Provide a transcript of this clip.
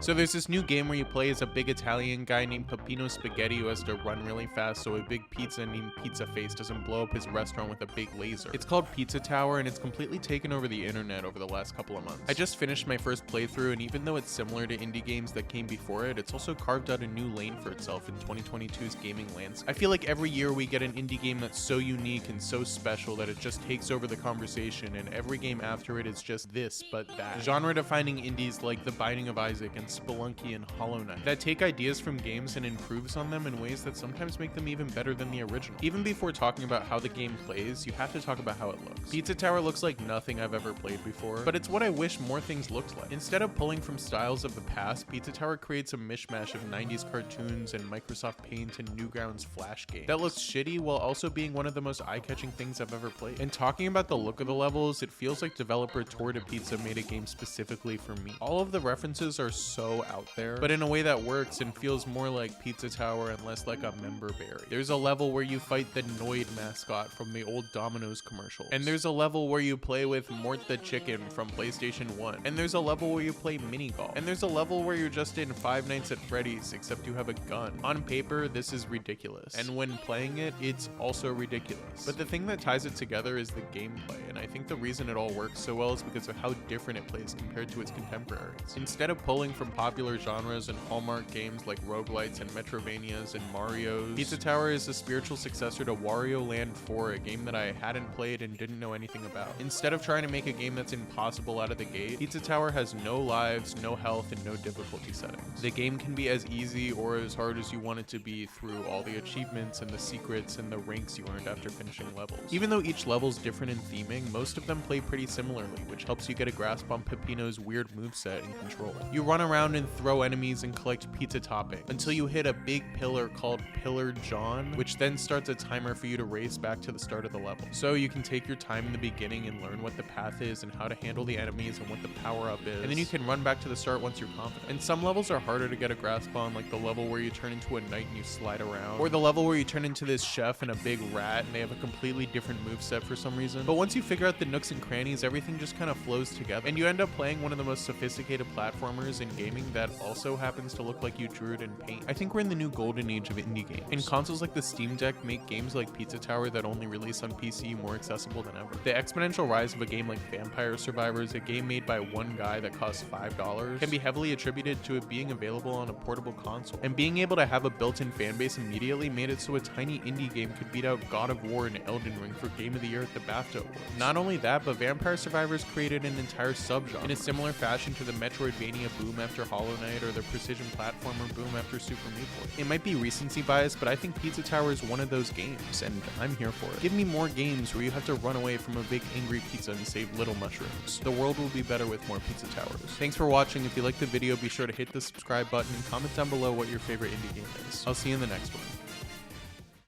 So there's this new game where you play as a big Italian guy named Peppino Spaghetti who has to run really fast so a big pizza named Pizza Face doesn't blow up his restaurant with a big laser. It's called Pizzatower and it's completely taken over the internet over the last couple of months. I just finished my first playthrough, and even though it's similar to indie games that came before it, it's also carved out a new lane for itself in 2022's gaming landscape. I feel like every year we get an indie game that's so unique and so special that it just takes over the conversation, and every game after it is just this but that. Genre-defining indies like The Binding of Isaac and Spelunky and Hollow Knight that take ideas from games and improves on them in ways that sometimes make them even better than the original. Even before talking about how the game plays, you have to talk about how it looks. Pizzatower looks like nothing I've ever played before, but it's what I wish more things looked like. Instead of pulling from styles of the past, Pizzatower creates a mishmash of 90s cartoons and Microsoft Paint and Newgrounds Flash game that looks shitty while also being one of the most eye-catching things I've ever played. And talking about the look of the levels, it feels like developer Torta Pizza made a game specifically for me. All of the references are so out there, but in a way that works and feels more like Pizzatower and less like a member berry. There's a level where you fight the Noid mascot from the old Domino's commercials. And there's a level where you play with Mort the Chicken from PlayStation 1. And there's a level where you play mini golf. And there's a level where you're just in Five Nights at Freddy's, except you have a gun. On paper, this is ridiculous. And when playing it, it's also ridiculous. But the thing that ties it together is the gameplay, and I think the reason it all works so well is because of how different it plays compared to its contemporaries. Instead of pulling from popular genres and Hallmark games like roguelites and Metrovanias and Marios, Pizzatower is a spiritual successor to Wario Land 4, a game that I hadn't played and didn't know anything about. Instead of trying to make a game that's impossible out of the gate, Pizzatower has no lives, no health, and no difficulty settings. The game can be as easy or as hard as you want it to be through all the achievements and the secrets and the ranks you earned after finishing levels. Even though each level's different in theming, most of them play pretty similarly, which helps you get a grasp on Peppino's weird moveset and control. You run around and throw enemies and collect pizza toppings until you hit a big pillar called Pillar John, which then starts a timer for you to race back to the start of the level. So you can take your time in the beginning and learn what the path is and how to handle the enemies and what the power-up is, and then you can run back to the start once you're confident. And some levels are harder to get a grasp on, like the level where you turn into a knight and you slide around, or the level where you turn into this chef and a big rat and they have a completely different moveset for some reason. But once you figure out the nooks and crannies, everything just kind of flows together, and you end up playing one of the most sophisticated platformers in gaming that also happens to look like you drew it in paint. I think we're in the new golden age of indie games, and consoles like the Steam Deck make games like Pizzatower that only release on PC more accessible than ever. The exponential rise of a game like Vampire Survivors, a game made by one guy that costs $5, can be heavily attributed to it being available on a portable console. And being able to have a built-in fanbase immediately made it so a tiny indie game could beat out God of War and Elden Ring for Game of the Year at the BAFTA Awards. Not only that, but Vampire Survivors created an entire subgenre in a similar fashion to the Metroidvania boom after Hollow Knight or the precision platformer boom after Super Meat Boy. It might be recency bias, but I think Pizzatower is one of those games, and I'm here for it. Give me more games where you have to run away from a big angry pizza and save little mushrooms. The world will be better with more Pizzatowers. Thanks for watching. If you liked the video, be sure to hit the subscribe button and comment down below what your favorite indie game is. I'll see you in the next one.